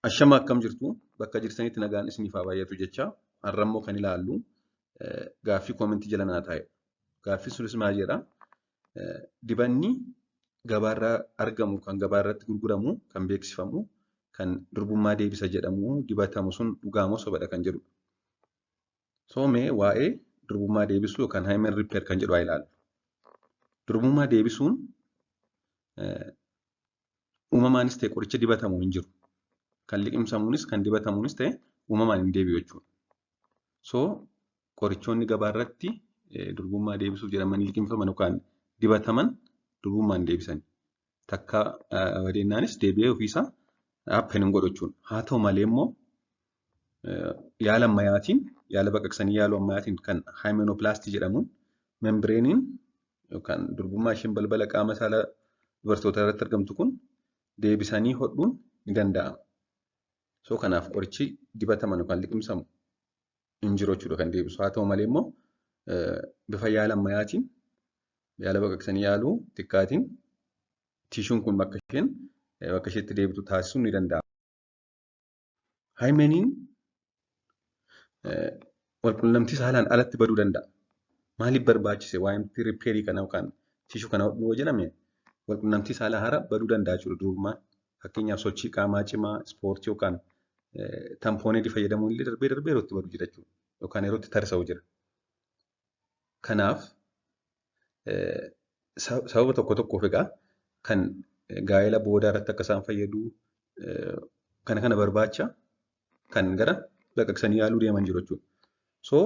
Ashama akkam jirtu bakka jirtanitti nagaan isiniif haa baay'atu jecha har'ammoo kan ilaallu gaaffii koomentii jala naa taa'e. Gaaffii sunis maal jedha? Dibanni gabaarraa argamu kan gabaarratti gurguramu kan beeksifamu kan durbummaa deebisa jedhamu dibatamu sun dhugaa moo sobadha kan jedhudha. Soomee waa'ee durbummaa deebisuu yookaan hymen repair kan jedhu haa ilaallu. Durbummaa deebisuun uumamaanis ta'e qoricha dibatamu hin jiru. Kan liqimsamuunis kan dibatamuunis ta'e uumamaan hin deebi'u jechuudha. So qorichoonni gabaarratti durbummaa deebisuuf jedhamanii liqimfaman yookaan dibataman durbummaan deebisanii takka badeennaanis deebi'ee ofiisaa happen hin godhu jechuudha. Haa ta'u malee immoo yaala ammayyaatiin yaala baqaqsanii yaaluu ammayyaatiin kan hymenoplastii jedhamuun membireeniin yookaan durbummaa isheen balbala qaama saalaa dubartootaa irratti argamtu kun deebisanii hodhuun ni danda'ama. So kanaaf qorichi dibataman yookaan liqimsamu hin jiru jechuudha kan deebisu. Haa ta'u malee immoo bifa yaala ammayyaatiin yaala baqaqsanii yaaluu xiqqaatiin tiishuun kun bakka isheetti deebitu taasisuun ni danda'ama. Haymeniin walqunnamtii saalaan alatti baduu danda'a. Maaliif barbaachise waa'ee ripeerii kana yookaan tiishuu kana hodhuu jedhame walqunnamtii saalaa haaraa baduu danda'a jechuudha durbummaan. Fakkeenyaaf sochii qaamaa cimaa, ispoortii yookaan tampoonii fayyadamuun illee darbee yerootti badu jira jechuudha. Yookaan yerootti tarsa'u jira. Kanaaf sababa tokko tokkoof egaa kan gaa'ela boodaa irratti akka isaan fayyadu kana barbaacha kan gara baqaqsanii yaaluu deeman jiru jechuudha. So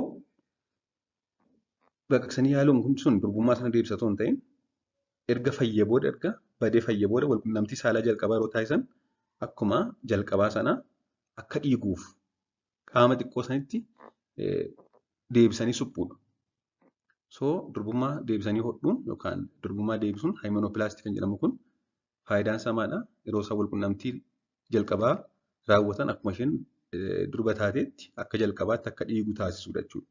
baqaqsanii yaaluun kun sun durbummaa sana deebisatoo hin ta'in erga fayyee booda erga badee fayyee booda walqunnamtii saalaa jalqabaa yeroo taasisan akkuma jalqabaa sana akka dhiiguuf qaama xiqqoo sanitti deebisanii suphuudha. So durbummaa deebisanii hodhuun yookaan durbummaa deebisuun hymenoplastii kan jedhamu kun faayidaan isaa maadha? Yeroo isaan walqunnamtii jalqabaa raawwatan akkuma isheen durba taateetti akka jalqabaatti akka dhiigu taasisuudha jechuudha.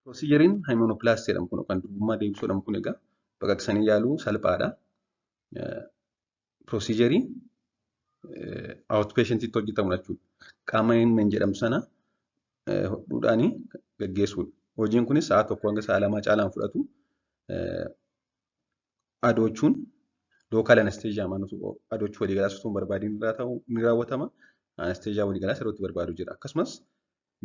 Proosijeriin hymenoplastii jedhamu kun yookaan durbummaa deebisuu jedhamu kun egaa baqaqsanii yaaluu salphaadha. Proosijerii outpatientiitti hojjetamudha jechuudha. Qaama hymen jedhamu sana hodhuudhaan gaggeessuudha. Hojiin kunis sa'a tokko hanga sa'a lamaa caalaan fudhatu. Adoochuun lookaal anesteeziyaa adoochuu waliigalaas osoo hin barbaadiin ni raawwatama. Anesteeziyaa waliigalaas yerootti barbaadu jira. Akkasumas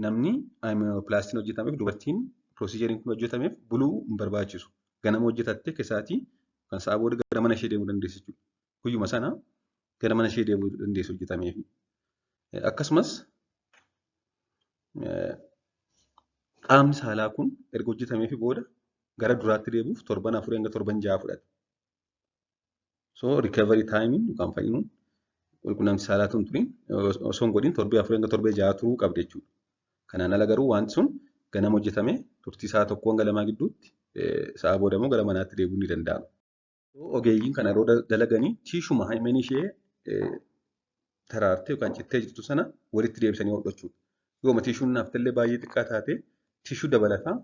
namni hymenoplastiin hojjetameef dubartiin proosijeriin kun hojjetameef buluu hin barbaachisu. Ganama hojjetattee keessaatii kan sa'a booda gara mana ishee deemuu dandeessu jechuudha. Guyyuma sana gara mana ishee deemuu dandeessu hojjetameef. Akkasumas qaamni saalaa kun erga hojjetameef booda gara duraatti deebi'uuf torban 4 hanga torban 6 fudhata. So recovery time yookaan fayyinuun walqunnamtii saalaa tun turiin osoo hin godhin torbee 4 hanga torbee 6 turuu qabdi jechuudha. Kanaan ala garuu wanti sun ganama hojjetamee turtii sa'a tokko hanga lamaa gidduutti sa'a booda immoo gara manaatti deebi'uu ni danda'ama. Ogeeyyiin kana yeroo dalaganii tiishuma hymen ishee taraartee yookaan cittee jirtu sana walitti deebisanii hodhachuudha. Yooma tiishuun naaftallee baay'ee xiqqaa taate tiishuu dabalataa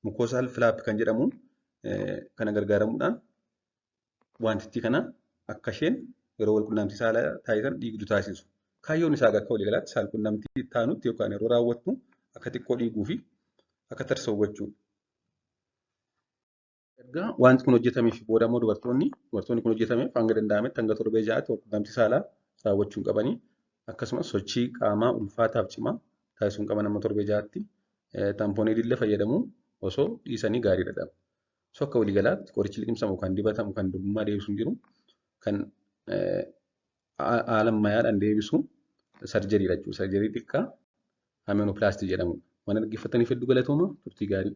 mukoosaal filaap kan jedhamu kana gargaaramuudhaan wantittii kana akka isheen yeroo walqunnamtii saalaa taasisan dhiigdu taasisu. Kaayyoon isaa akka waliigalaatti saalqunnamtii taanutti yookaan yeroo raawwattu akka xiqqoo dhiiguu fi akka tarsa'u gochuudha. Erga wanti kun hojjetameef booda immoo dubartoonni kun hojjetameef hanga danda'ametti hanga torbee 6tti walqunnamtii saalaa raawwachuu qabanii akkasumas sochii qaamaa ulfaataaf cimaa taasisuu qaban amma torbee 6tti tampoonii illee fayyadamuu osoo dhiisanii gaariidha. So akka waliigalaatti qorichi liqimsamu kan dibatamu kan durbummaa deebisuu hin jiru kan haala ammayyaadhaan deebisu sarjeriidha jechuudha. Sarjerii xiqqaa hymenoplastii jedhamudha. Waan dhaggeeffataniif hedduu galatooma turtii gaarii.